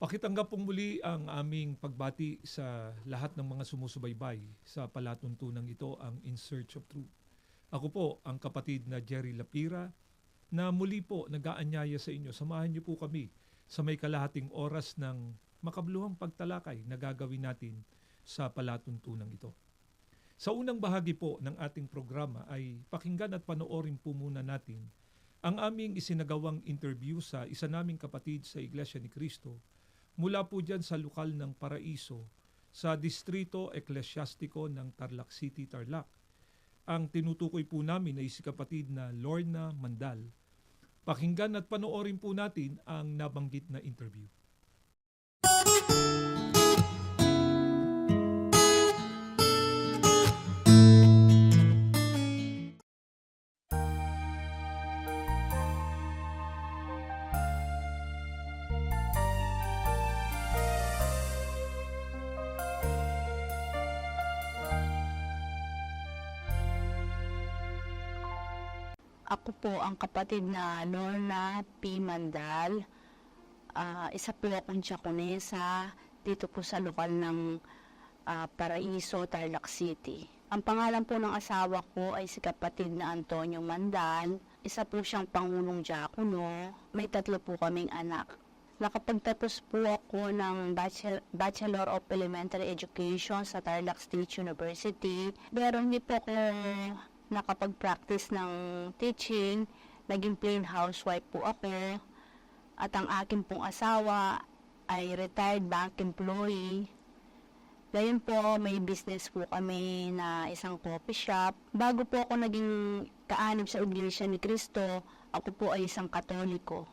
Pakitanggap pong muli ang aming pagbati sa lahat ng mga sumusubaybay sa palatuntunang ito, ang In Search of Truth. Ako po ang kapatid na Jerry Lapira na muli po nag-aanyaya sa inyo. Samahan niyo po kami sa may kalahating oras ng makabuluhang pagtalakay na gagawin natin sa palatuntunang ito. Sa unang bahagi po ng ating programa ay pakinggan at panoorin po muna natin ang aming isinagawang interview sa isa naming kapatid sa Iglesia ni Cristo mula po dyan sa lokal ng Paraiso sa Distrito Eklesyastiko ng Tarlac City, Tarlac. Ang tinutukoy po namin ay si kapatid na Lorna Mandal. Pakinggan at panoorin po natin ang nabanggit na interview. Ako po ang kapatid na Lorna P. Mandal. Isa po akong Diakonesa dito po sa lokal ng Paraiso, Tarlac City. Ang pangalan po ng asawa ko ay si kapatid na Antonio Mandal. Isa po siyang pangulong diakono. May 3 po kaming anak. Nakapagtapos po ako ng Bachelor of Elementary Education sa Tarlac State University. Pero hindi po ako nakapag-practice ng teaching, naging plain housewife po ako, at ang akin pong asawa ay retired bank employee. Ngayon po, may business po kami na isang coffee shop. Bago po ako naging kaanib sa Iglesia ni Cristo, ako po ay isang Katoliko.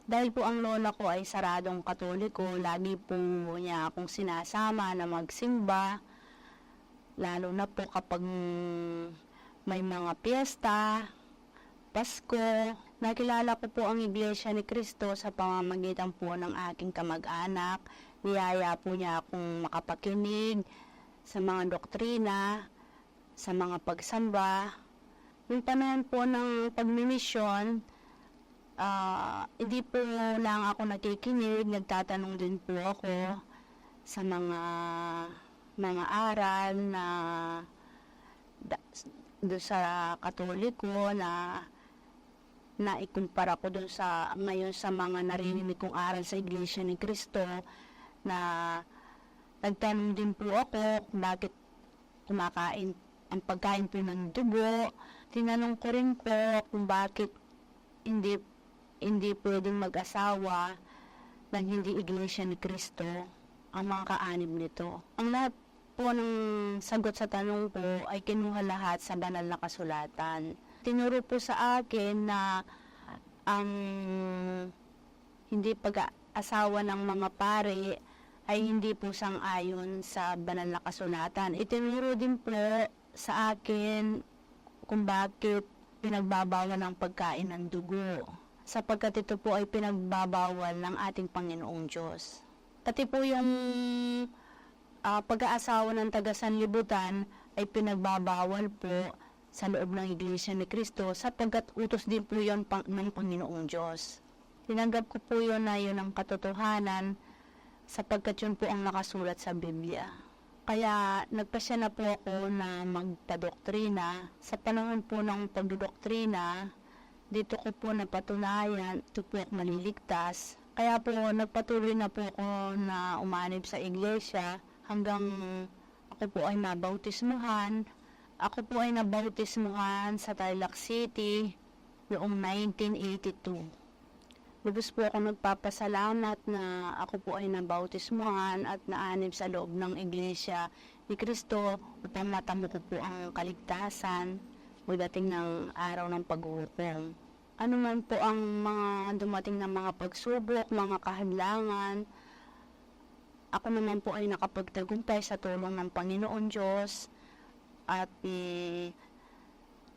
Dahil po ang lola ko ay saradong Katoliko, lagi po niya akong sinasama na magsimba, lalo na po kapag may mga piyesta, Pasko. Nakilala ko po ang Iglesia ni Cristo sa pamamagitan po ng aking kamag-anak. Niyaya po niya akong makapakinig sa mga doktrina, sa mga pagsamba. Yung panahon po ng pagmimisyon, hindi po lang ako nakikinig, nagtatanong din po ako sa mga aral na doon sa Katoliko na naikumpara ko doon sa ngayon sa mga naririnig kong aral sa Iglesia ni Cristo, na nagtanong din po ako kung bakit kumakain ang pagkain po ng dugo. Tinanong ko rin po kung bakit hindi pwedeng mag-asawa na hindi Iglesia ni Cristo ang mga kaanib nito. Ang lahat po ng sagot sa tanong ko ay kinuha lahat sa banal na kasulatan. Tinuro po sa akin na ang hindi pag-asawa ng mga pare ay hindi po sang-ayon sa banal na kasulatan. Itinuro din po sa akin kung bakit pinagbabawal ang pagkain ng dugo, sapagkat ito po ay pinagbabawal ng ating Panginoong Diyos. Pati po yung pag-aasawa ng taga-sanlibutan ay pinagbabawal po sa loob ng Iglesia ni Cristo, sapagkat utos din po yun ng Panginoong Diyos. Tinanggap ko po yun na yun ang katotohanan, sapagkat yun po ang nakasulat sa Biblia. Kaya nagpasya na po ako na magpadoktrina. Sa panahon po ng pagdodoktrina, dito ko po napatunayan, ito po ako maliligtas. Kaya po nagpatuloy na po ako na umanib sa iglesia hanggang ako po ay nabautismuhan. Ako po ay nabautismuhan sa Tarlac City noong 1982. Lubos po ako nagpapasalamat na ako po ay nabautismuhan at naanib sa loob ng Iglesia ni Cristo upang matamo ko po ang kaligtasan pagdating ng araw ng pag-uukong. Ano man po ang mga dumating na mga pagsubok, mga kahadlangan, ako naman po ay nakapagtagumpay sa tulong ng Panginoon Diyos at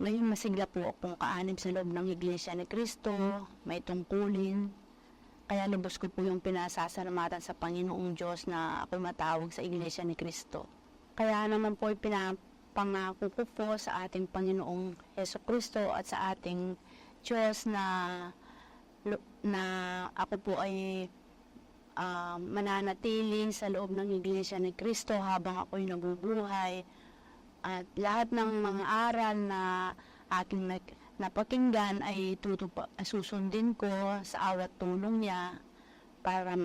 ngayon masigla po akong kaanib sa loob ng Iglesia ni Cristo, may tungkulin. Kaya lubos ko po yung pinasasalamatan sa Panginoong Diyos na ako matawag sa Iglesia ni Cristo. Kaya naman po pinapangako ko po sa ating Panginoong Heso Kristo at sa ating Diyos na ako po ay mananatili sa loob ng Iglesia ni Cristo habang ako'y nabubuhay. At lahat ng mga aral na aking napakinggan ay susundin ko sa awat tulong niya para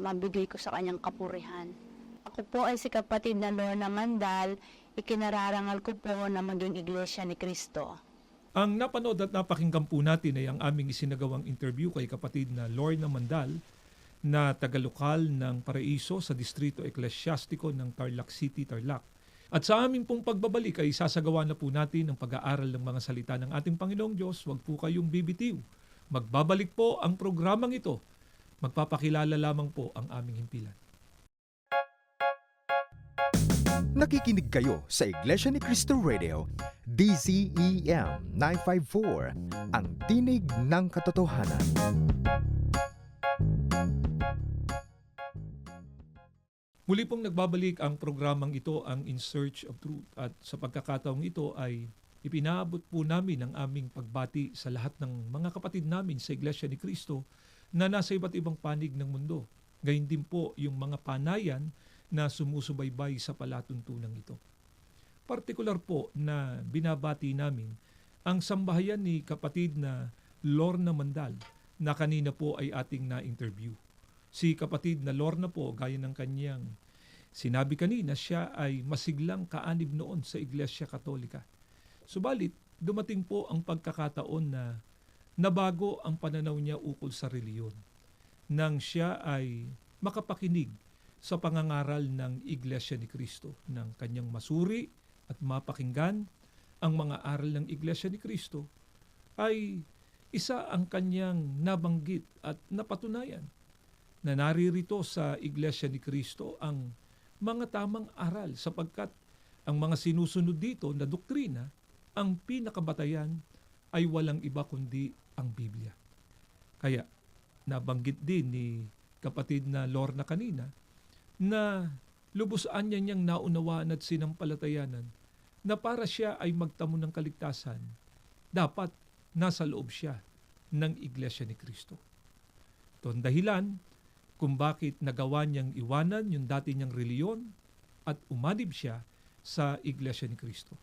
mabigay ko sa kanyang kapurihan. Ako po ay si kapatid na Lorna Mandal, ikinararangal ko po na maging Iglesia ni Cristo. Ang napanood at napakinggan po natin ay ang aming isinagawang interview kay kapatid na Lorna Mandal na tagalokal ng Paraiso sa Distrito Eklesyastiko ng Tarlac City, Tarlac. At sa aming pong pagbabalik ay sasagawa na po natin ang pag-aaral ng mga salita ng ating Panginoong Diyos. Huwag po kayong bibitiw. Magbabalik po ang programang ito. Magpapakilala lamang po ang aming himpilan. Nakikinig kayo sa Iglesia ni Cristo Radio, DZEM 954, ang tinig ng katotohanan. Muli pong nagbabalik ang programang ito, ang In Search of Truth. At sa pagkakataong ito ay ipinaabot po namin ang aming pagbati sa lahat ng mga kapatid namin sa Iglesia ni Cristo na nasa iba't ibang panig ng mundo. Gayun din po yung mga panayan na sumusubaybay sa palatuntunan ito. Partikular po na binabati namin ang sambahayan ni kapatid na Lorna Mandal na kanina po ay ating na-interview. Si kapatid na Lorna po, gaya ng kanyang sinabi kanina, siya ay masiglang kaanib noon sa Iglesia Katolika. Subalit, dumating po ang pagkakataon na nabago ang pananaw niya ukol sa reliyon nang siya ay makapakinig sa pangangaral ng Iglesia ni Cristo, ng kanyang masuri at mapakinggan ang mga aral ng Iglesia ni Cristo, ay isa ang kanyang nabanggit at napatunayan na naririto sa Iglesia ni Cristo ang mga tamang aral sapagkat ang mga sinusunod dito na doktrina, ang pinakabatayan ay walang iba kundi ang Biblia. Kaya nabanggit din ni kapatid na Lorna kanina na lubos-an niyang naunawaan at sinampalatayanan na para siya ay magtamo ng kaligtasan, dapat nasa loob siya ng Iglesia ni Cristo. Ito ang dahilan kung bakit nagawa niyang iwanan yung dati niyang reliyon at umanib siya sa Iglesia ni Cristo.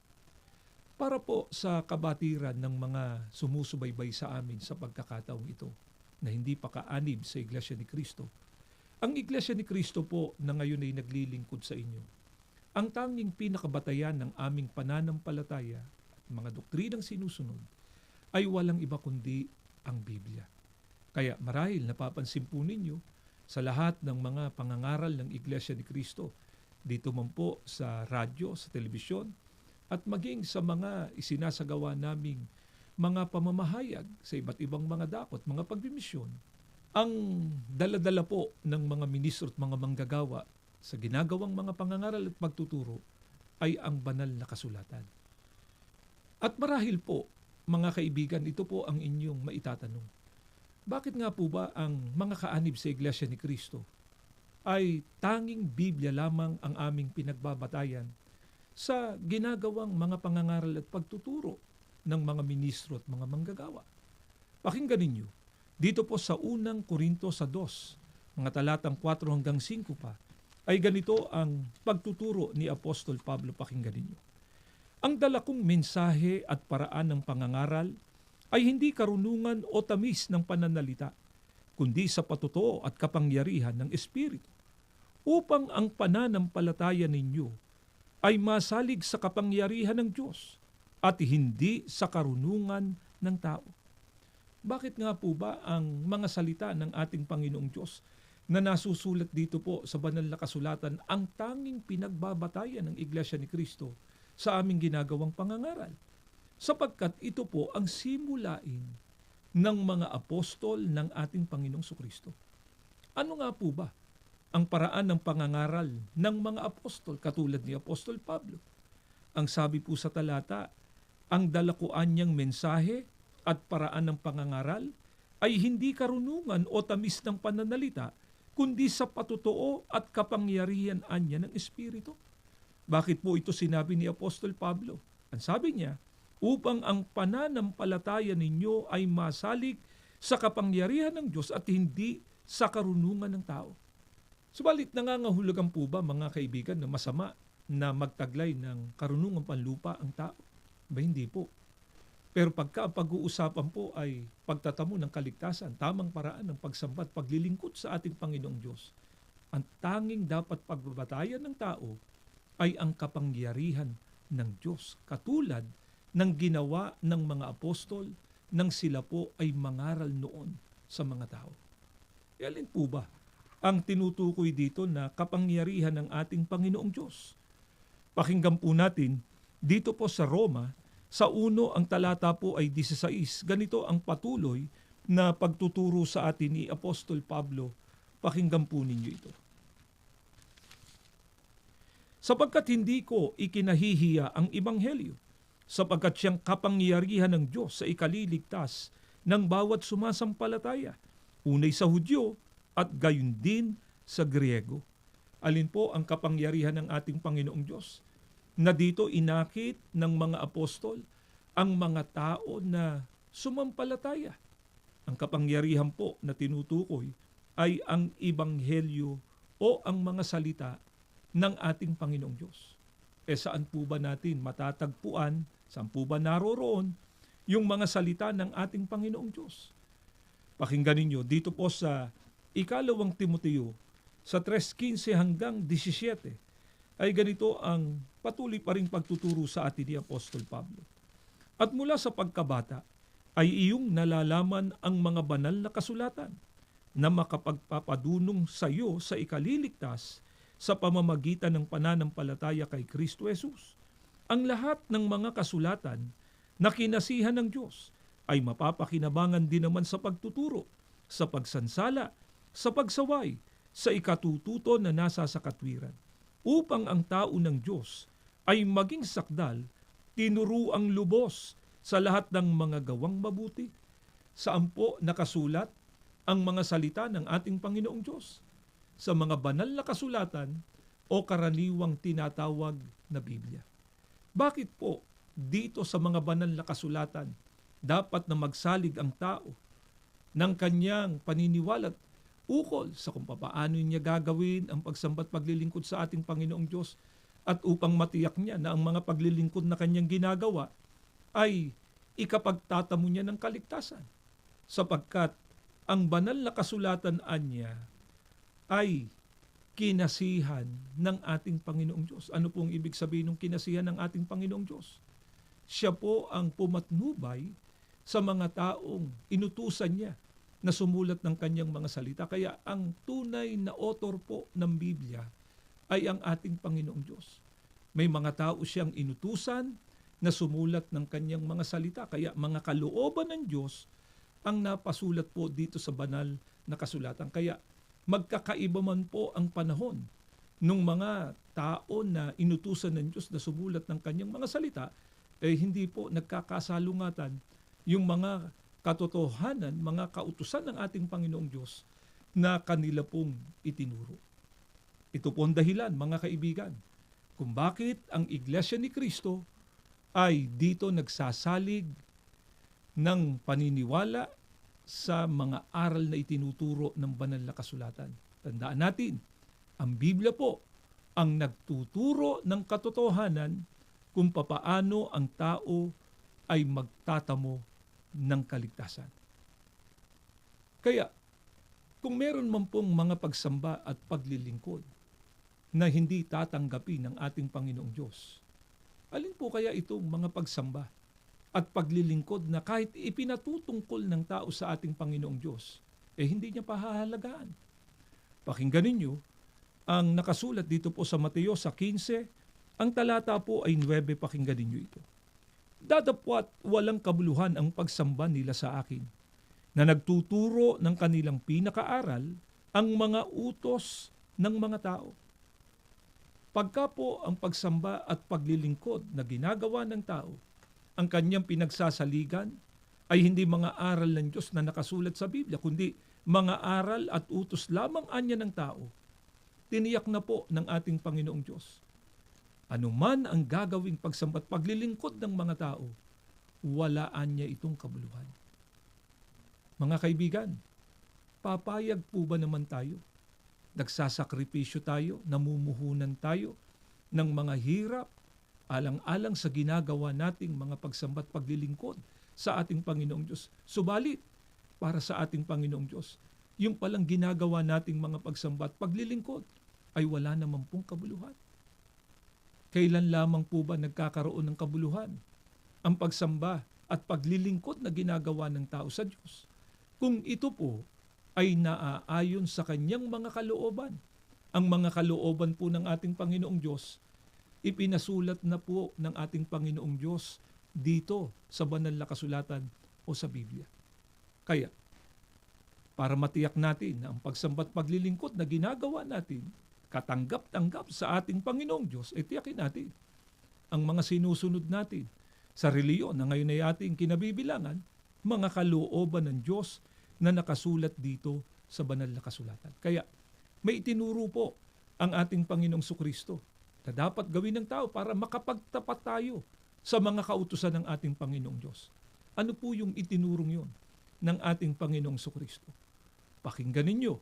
Para po sa kabatiran ng mga sumusubaybay sa amin sa pagkakataong ito na hindi pa kaanib sa Iglesia ni Cristo, ang Iglesia ni Cristo po na ngayon ay naglilingkod sa inyo, ang tanging pinakabatayan ng aming pananampalataya at mga doktrinang sinusunod ay walang iba kundi ang Biblia. Kaya marahil napapansin po ninyo sa lahat ng mga pangangaral ng Iglesia ni Cristo, dito man po sa radyo, sa telebisyon, at maging sa mga isinasagawa naming mga pamamahayag sa iba't ibang mga dakot, mga pagbimisyon, ang dala-dala po ng mga ministro at mga manggagawa sa ginagawang mga pangangaral at pagtuturo ay ang banal na kasulatan. At marahil po, mga kaibigan, ito po ang inyong maitatanong. Bakit nga po ba ang mga kaanib sa Iglesia ni Cristo ay tanging Biblia lamang ang aming pinagbabatayan sa ginagawang mga pangangaral at pagtuturo ng mga ministro at mga manggagawa? Pakinggan ninyo. Dito po sa unang Korinto sa 2, mga talatang 4 hanggang 5 pa, ay ganito ang pagtuturo ni Apostol Pablo. Pakinggan ninyo. Ang dala kong mensahe at paraan ng pangangaral ay hindi karunungan o tamis ng pananalita, kundi sa patotoo at kapangyarihan ng Espiritu, upang ang pananampalataya ninyo ay masalig sa kapangyarihan ng Diyos at hindi sa karunungan ng tao. Bakit nga po ba ang mga salita ng ating Panginoong Diyos na nasusulat dito po sa banal na kasulatan ang tanging pinagbabatayan ng Iglesia ni Cristo sa aming ginagawang pangangaral? Sapagkat ito po ang simulain ng mga apostol ng ating Panginoong Kristo. Ano nga po ba ang paraan ng pangangaral ng mga apostol katulad ni Apostol Pablo? Ang sabi po sa talata, ang dalakuan niyang mensahe at paraan ng pangangaral ay hindi karunungan o tamis ng pananalita, kundi sa patotoo at kapangyarihan niya ng Espiritu. Bakit po ito sinabi ni Apostol Pablo? Ang sabi niya, upang ang pananampalataya ninyo ay masalig sa kapangyarihan ng Diyos at hindi sa karunungan ng tao. Subalit nangangahulugan po ba mga kaibigan na masama na magtaglay ng karunungang panlupa ang tao? Ba hindi po. Pero pagka ang pag-uusapan po ay pagtatamo ng kaligtasan, tamang paraan ng pagsamba at paglilingkod sa ating Panginoong Diyos, ang tanging dapat pagbabatayan ng tao ay ang kapangyarihan ng Diyos. Katulad ng ginawa ng mga apostol nang sila po ay mangaral noon sa mga tao. E alin po ba ang tinutukoy dito na kapangyarihan ng ating Panginoong Diyos? Pakinggan po natin dito po sa Roma, sa 1 ang talata po ay 16. Ganito ang patuloy na pagtuturo sa atin ni Apostol Pablo. Pakinggan po ninyo ito. Sapagkat hindi ko ikinahihiya ang Ebanghelyo, sapagkat siyang kapangyarihan ng Diyos sa ikaliligtas ng bawat sumasampalataya, unay sa Hudyo at gayon din sa Griego. Alin po ang kapangyarihan ng ating Panginoong Diyos? Na dito inakit ng mga apostol ang mga tao na sumampalataya. Ang kapangyarihan po na tinutukoy ay ang Ebanghelyo o ang mga salita ng ating Panginoong Diyos. E saan po ba natin matatagpuan, saan po ba naroroon yung mga salita ng ating Panginoong Diyos? Pakinggan ninyo dito po sa 2 Timoteo sa 3:15 hanggang 17 ay ganito ang patuloy pa ring pagtuturo sa atin ni Apostol Pablo. At mula sa pagkabata ay iyong nalalaman ang mga banal na kasulatan na makapagpapadunong sa iyo sa ikaliligtas sa pamamagitan ng pananampalataya kay Kristo Jesus. Ang lahat ng mga kasulatan na kinasihan ng Diyos ay mapapakinabangan din naman sa pagtuturo, sa pagsansala, sa pagsaway, sa ikatututo na nasa sa katwiran, upang ang tao ng Diyos ay maging sakdal, tinuruang lubos sa lahat ng mga gawang mabuti. Saan po nakasulat ang mga salita ng ating Panginoong Diyos? Sa mga banal na kasulatan o karaniwang tinatawag na Biblia. Bakit po dito sa mga banal na kasulatan dapat na magsalig ang tao ng kanyang paniniwala at ukol sa kung paano niya gagawin ang pagsambat paglilingkod sa ating Panginoong Diyos at upang matiyak niya na ang mga paglilingkod na kanyang ginagawa ay ikapagtatamo niya ng kaligtasan, sapagkat ang banal na kasulatan niya ay kinasihan ng ating Panginoong Diyos. Ano pong ibig sabihin ng kinasihan ng ating Panginoong Diyos? Siya po ang pumatnubay sa mga taong inutusan niya na sumulat ng kanyang mga salita. Kaya ang tunay na author po ng Biblia ay ang ating Panginoong Diyos. May mga tao siyang inutusan na sumulat ng kanyang mga salita. Kaya mga kalooban ng Diyos ang napasulat po dito sa banal na kasulatan. Kaya magkakaiba man po ang panahon ng mga tao na inutusan ng Diyos na sumulat ng kanyang mga salita, hindi po nagkakasalungatan yung mga katotohanan, mga kautusan ng ating Panginoong Diyos na kanila pong itinuro. Ito po ang dahilan, mga kaibigan, kung bakit ang Iglesia ni Cristo ay dito nagsasalig ng paniniwala sa mga aral na itinuturo ng banal na kasulatan. Tandaan natin, ang Biblia po ang nagtuturo ng katotohanan kung papaano ang tao ay magtatamo ng kaligtasan. Kaya, kung meron man pong mga pagsamba at paglilingkod na hindi tatanggapin ng ating Panginoong Diyos, alin po kaya itong mga pagsamba at paglilingkod na kahit ipinatutungkol ng tao sa ating Panginoong Diyos, hindi niya pahahalagaan? Pakinggan ninyo ang nakasulat dito po sa Mateo sa 15, ang talata po ay 9, pakinggan ninyo ito. Datapwat walang kabuluhan ang pagsamba nila sa akin, na nagtuturo ng kanilang pinakaaral ang mga utos ng mga tao. Pagka po ang pagsamba at paglilingkod na ginagawa ng tao, ang kanyang pinagsasaligan ay hindi mga aral ng Diyos na nakasulat sa Biblia, kundi mga aral at utos lamang anya ng tao, tiniyak na po ng ating Panginoong Diyos. Ano man ang gagawing pagsambat paglilingkod ng mga tao, walaan niya itong kabuluhan. Mga kaibigan, papayag po ba naman tayo? Nagsasakripisyo tayo, namumuhunan tayo ng mga hirap, alang-alang sa ginagawa nating mga pagsambat paglilingkod sa ating Panginoong Diyos. Subalit, para sa ating Panginoong Diyos, yung palang ginagawa nating mga pagsambat paglilingkod ay wala naman pong kabuluhan. Kailan lamang po ba nagkakaroon ng kabuluhan ang pagsamba at paglilingkod na ginagawa ng tao sa Diyos? Kung ito po ay naaayon sa kanyang mga kalooban. Ang mga kalooban po ng ating Panginoong Diyos, ipinasulat na po ng ating Panginoong Diyos dito sa banal na kasulatan o sa Biblia. Kaya, para matiyak natin na ang pagsambat paglilingkod na ginagawa natin, katanggap-tanggap sa ating Panginoong Diyos, tiyakin natin ang mga sinusunod natin sa reliyon na ngayon ay ating kinabibilangan, mga kalooban ng Diyos na nakasulat dito sa banal na kasulatan. Kaya may itinuro po ang ating Panginoong Sukristo na dapat gawin ng tao para makapagtapat tayo sa mga kautusan ng ating Panginoong Diyos. Ano po yung itinurong yon ng ating Panginoong Sukristo? Pakinggan ninyo.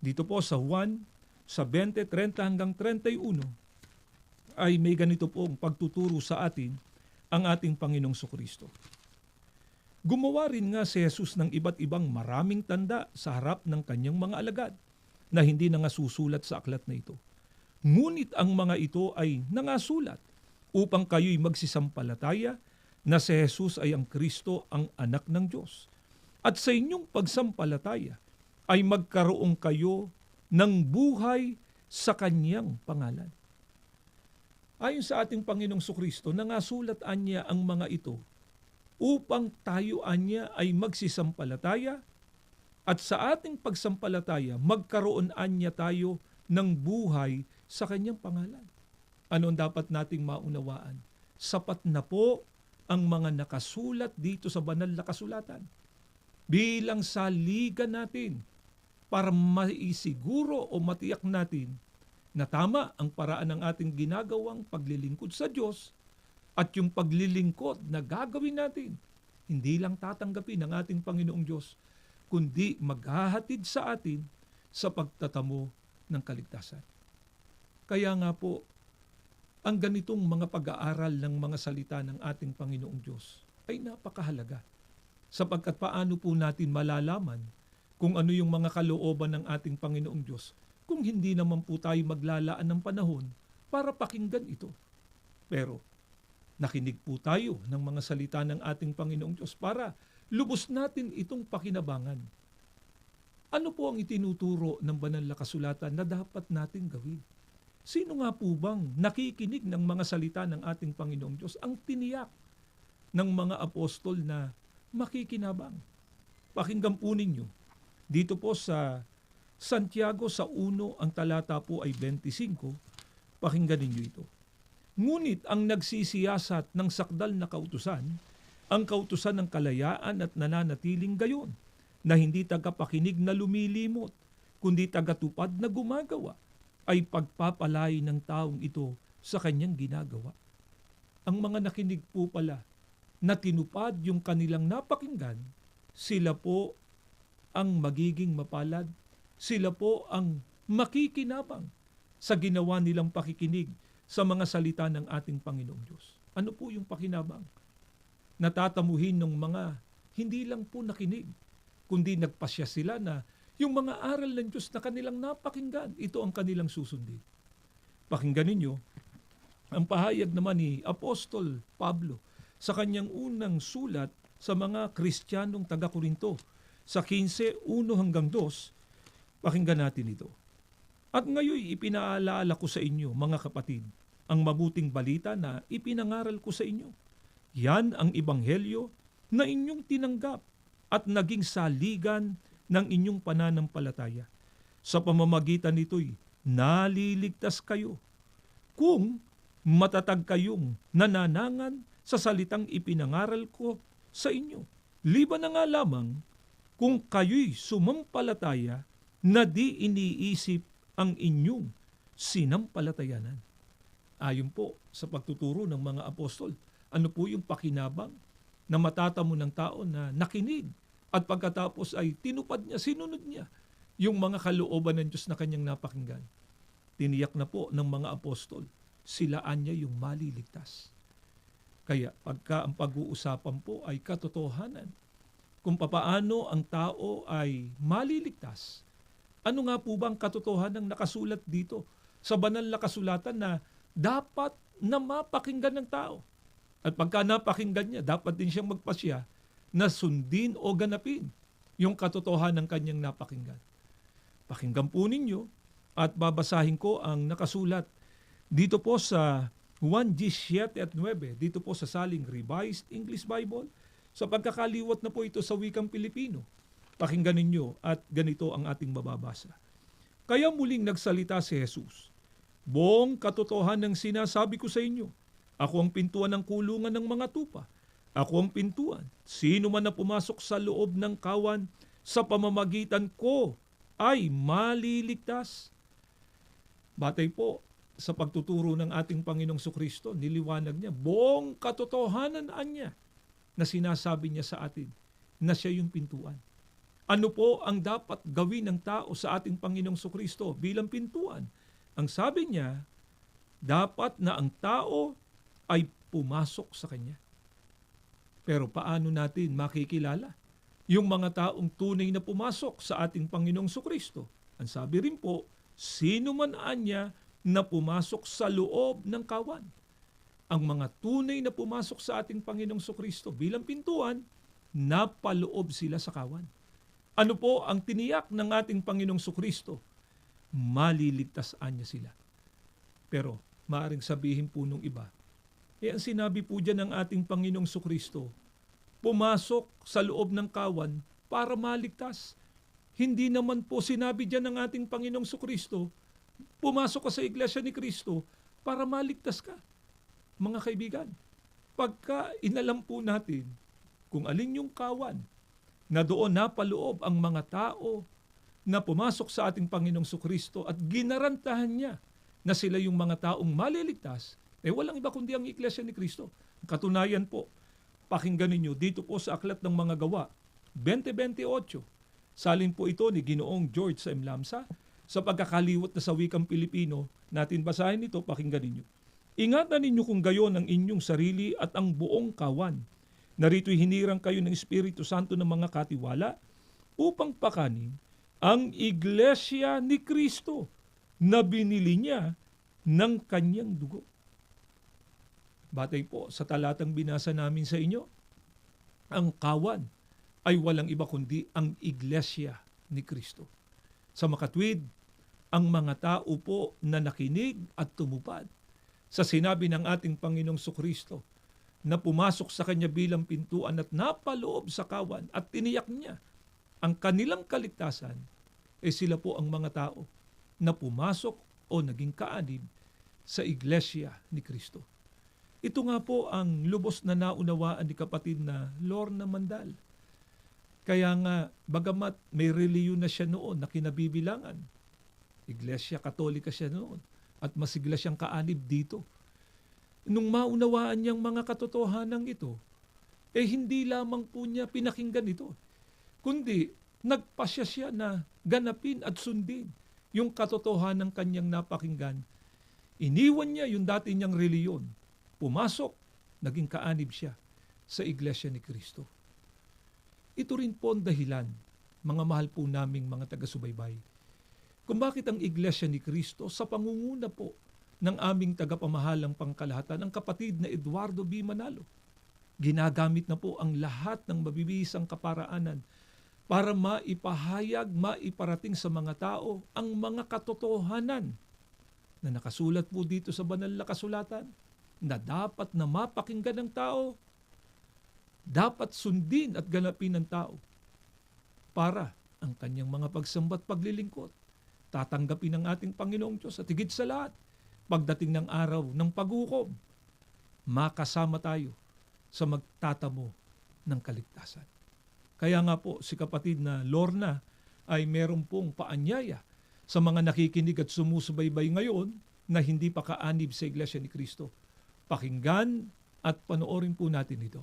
Dito po sa Juan sa 20, 30 hanggang 31 ay may ganito pong pagtuturo sa atin ang ating Panginoong Sukristo. Gumawa rin nga si Jesus ng iba't ibang maraming tanda sa harap ng kanyang mga alagad na hindi na nga susulat sa aklat na ito. Ngunit ang mga ito ay nangasulat upang kayo'y magsisampalataya na si Jesus ay ang Kristo, ang anak ng Diyos. At sa inyong pagsampalataya ay magkaroon kayo ng buhay sa kanyang pangalan. Ayon sa ating Panginoong Sukristo, nangasulat niya ang mga ito upang tayo anya ay magsisampalataya at sa ating pagsampalataya magkaroon anya tayo ng buhay sa kanyang pangalan. Ano ang dapat nating maunawaan? Sapat na po ang mga nakasulat dito sa banal na kasulatan bilang saligan natin para maisiguro o matiyak natin na tama ang paraan ng ating ginagawang paglilingkod sa Diyos at yung paglilingkod na gagawin natin, hindi lang tatanggapin ng ating Panginoong Diyos, kundi maghahatid sa atin sa pagtatamo ng kaligtasan. Kaya nga po, ang ganitong mga pag-aaral ng mga salita ng ating Panginoong Diyos ay napakahalaga. Sapagkat paano po natin malalaman kung ano yung mga kalooban ng ating Panginoong Diyos kung hindi naman po tayo maglalaan ng panahon para pakinggan ito. Pero nakinig po tayo ng mga salita ng ating Panginoong Diyos para lubos natin itong pakinabangan. Ano po ang itinuturo ng banal na kasulatan na dapat nating gawin? Sino nga po bang nakikinig ng mga salita ng ating Panginoong Diyos ang tiniyak ng mga apostol na makikinabang? Pakinggan po ninyo. Dito po sa Santiago sa 1, ang talata po ay 25. Pakinggan ninyo ito. Ngunit ang nagsisiyasat ng sakdal na kautusan, ang kautusan ng kalayaan at nananatiling gayon, na hindi tagapakinig na lumilimot, kundi tagatupad na gumagawa, ay pagpapalay ng taong ito sa kanyang ginagawa. Ang mga nakinig po pala na tinupad yung kanilang napakinggan, sila po ang magiging mapalad, sila po ang makikinabang sa ginawa nilang pakikinig sa mga salita ng ating Panginoong Diyos. Ano po yung pakinabang? Natatamuhin ng mga hindi lang po nakinig, kundi nagpasya sila na yung mga aral ng Diyos na kanilang napakinggan, ito ang kanilang susundin. Pakinggan ninyo, ang pahayag naman ni Apostol Pablo sa kanyang unang sulat sa mga Kristiyanong taga-Korinto, sa 15, 1 hanggang 2, pakinggan natin ito. At ngayon ipinaalala ko sa inyo, mga kapatid, ang mabuting balita na ipinangaral ko sa inyo. Yan ang ebanghelyo na inyong tinanggap at naging saligan ng inyong pananampalataya. Sa pamamagitan nito'y naliligtas kayo kung matatag kayong nananangan sa salitang ipinangaral ko sa inyo. Liban na nga lamang kung kayo'y sumampalataya na di iniisip ang inyong sinampalatayanan. Ayon po sa pagtuturo ng mga apostol, ano po yung pakinabang na matatamo ng tao na nakinig At pagkatapos ay tinupad niya, sinunod niya yung mga kalooban ng Diyos na kanyang napakinggan. Tiniyak na po ng mga apostol, silaan niya yung maliligtas. Kaya pagka ang pag-uusapan po ay katotohanan, kung papaano ang tao ay maliligtas, ano nga po ba ang katotohanan ng nakasulat dito sa banal na kasulatan na dapat na mapakinggan ng tao? At pagka napakinggan niya, dapat din siyang magpasya na sundin o ganapin yung katotohanan ng kanyang napakinggan. Pakinggan po ninyo at babasahin ko ang nakasulat dito po sa 1:7 at 9, dito po sa Saling Revised English Bible, sa pagkakaliwat na po ito sa wikang Pilipino. Pakinggan ninyo at ganito ang ating mababasa. Kaya muling nagsalita si Jesus, buong katotohanan ng sinasabi ko sa inyo, ako ang pintuan ng kulungan ng mga tupa. Ako ang pintuan. Sino man na pumasok sa loob ng kawan sa pamamagitan ko ay maliligtas. Batay po sa pagtuturo ng ating Panginoong Sukristo, niliwanag niya, buong katotohanan niya na sinasabi niya sa atin na siya yung pintuan. Ano po ang dapat gawin ng tao sa ating Panginoong Sukristo bilang pintuan? Ang sabi niya, dapat na ang tao ay pumasok sa Kanya. Pero paano natin makikilala yung mga taong tunay na pumasok sa ating Panginoong Sukristo? Ang sabi rin po, sino man anya na pumasok sa loob ng kawan. Ang mga tunay na pumasok sa ating Panginoong Sukristo bilang pintuan, napaloob sila sa kawan. Ano po ang tiniyak ng ating Panginoong Sukristo? Maliligtasan niya sila. Pero maaring sabihin po nung iba, ang sinabi po dyan ng ating Panginoong Sukristo, pumasok sa loob ng kawan para maligtas. Hindi naman po sinabi dyan ng ating Panginoong Sukristo, pumasok ka sa Iglesia ni Kristo para maligtas ka. Mga kaibigan, pagka inalam po natin kung alin yung kawan na doon napaloob ang mga tao na pumasok sa ating Panginoong Sukristo at ginarantahan niya na sila yung mga taong maliligtas, walang iba kundi ang Iglesia ni Kristo. Katunayan po, pakinggan ninyo dito po sa Aklat ng Mga Gawa, 20:28. Salin po ito ni Ginoong George M. Lamsa sa pagkakaliwat na sa wikang Pilipino. Natin basahin ito, pakinggan ninyo. Ingatan ninyo kung gayon ang inyong sarili at ang buong kawan. Narito'y hinirang kayo ng Espiritu Santo ng mga katiwala upang pakanin ang Iglesia ni Kristo na binili niya ng kanyang dugo. Batay po sa talatang binasa namin sa inyo, ang kawan ay walang iba kundi ang Iglesia ni Kristo. Sa makatwid, ang mga tao po na nakinig at tumupad sa sinabi ng ating Panginoong Sukristo na pumasok sa Kanya bilang pintuan at napaloob sa kawan at tiniyak niya ang kanilang kaligtasan, sila po ang mga tao na pumasok o naging kaanib sa Iglesia ni Kristo. Ito nga po ang lubos na naunawaan ni kapatid na Lorna Mandal. Kaya nga, bagamat may reliyon na siya noon na kinabibilangan, Iglesia Katolika siya noon, at masigla siyang kaanib dito. Nung maunawaan niyang mga katotohanan ito, hindi lamang po niya pinakinggan ito, kundi nagpasya siya na ganapin at sundin yung katotohanan ng kanyang napakinggan. Iniwan niya yung dati niyang reliyon, pumasok, naging kaanib siya sa Iglesia ni Kristo. Ito rin po ang dahilan, mga mahal po naming mga taga-subaybay, kung bakit ang Iglesia ni Kristo sa pangunguna po ng aming tagapamahalang pangkalahatan, ang kapatid na Eduardo B. Manalo, ginagamit na po ang lahat ng mabibisang kaparaanan para maipahayag, maiparating sa mga tao ang mga katotohanan na nakasulat po dito sa banal na kasulatan na dapat na mapakinggan ng tao, dapat sundin at ganapin ng tao para ang kanyang mga pagsambat paglilingkod tatanggapin ng ating Panginoong Diyos at higit sa lahat, pagdating ng araw ng paghukom, makasama tayo sa magtatamo ng kaligtasan. Kaya nga po si kapatid na Lorna ay meron pong paanyaya sa mga nakikinig at sumusubaybay ngayon na hindi pa kaanib sa Iglesia ni Kristo. Pakinggan at panoorin po natin ito.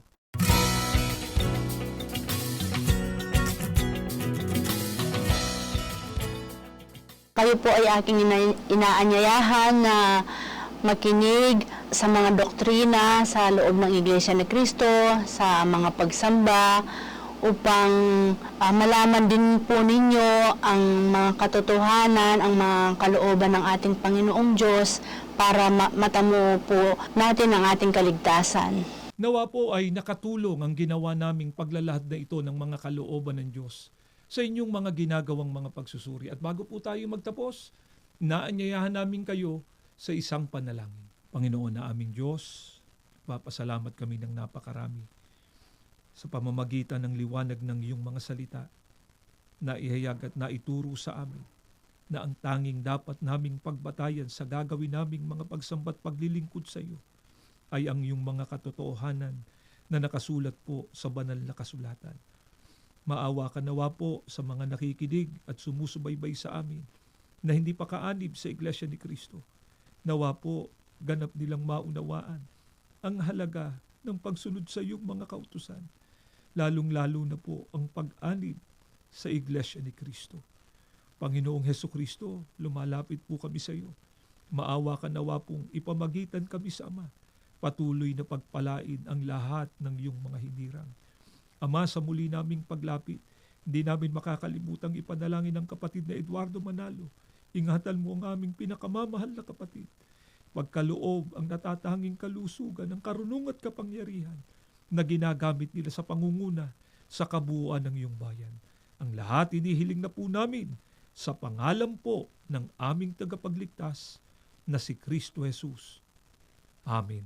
Kayo po ay aking inaanyayahan na makinig sa mga doktrina sa loob ng Iglesia ni Cristo, sa mga pagsamba, upang malaman din po ninyo ang mga katotohanan, ang mga kalooban ng ating Panginoong Diyos para matamo po natin ang ating kaligtasan. Nawa po ay nakatulong ang ginawa naming paglalahad na ito ng mga kalooban ng Diyos sa inyong mga ginagawang mga pagsusuri. At bago po tayo magtapos, naanyayahan namin kayo sa isang panalangin. Panginoon na aming Diyos, papasalamat kami ng napakarami sa pamamagitan ng liwanag ng iyong mga salita na ihayag at naituro sa amin na ang tanging dapat naming pagbatayan sa gagawin naming mga pagsambat paglilingkod sa iyo ay ang iyong mga katotohanan na nakasulat po sa banal na kasulatan. Maawa ka nawa po sa mga nakikinig at sumusubaybay sa amin na hindi pa kaanib sa Iglesia ni Cristo. Nawa po ganap nilang maunawaan ang halaga ng pagsunod sa iyong mga kautusan, lalong-lalo na po ang pag-anib sa Iglesia ni Cristo. Panginoong Hesukristo, lumalapit po kami sa iyo. Maawa ka nawa pong ipamagitan kami sa Ama. Patuloy na pagpalain ang lahat ng iyong mga hinirang. Ama, sa muli naming paglapit, hindi namin makakalimutang ipanalangin ang kapatid na Eduardo Manalo. Ingatan mo ang aming pinakamamahal na kapatid. Pagkaloob ang natatanging kalusugan ng karunungan at kapangyarihan na ginagamit nila sa pangunguna sa kabuuan ng iyong bayan. Ang lahat inihiling na po namin sa pangalan po ng aming tagapagligtas na si Kristo Jesus. Amen.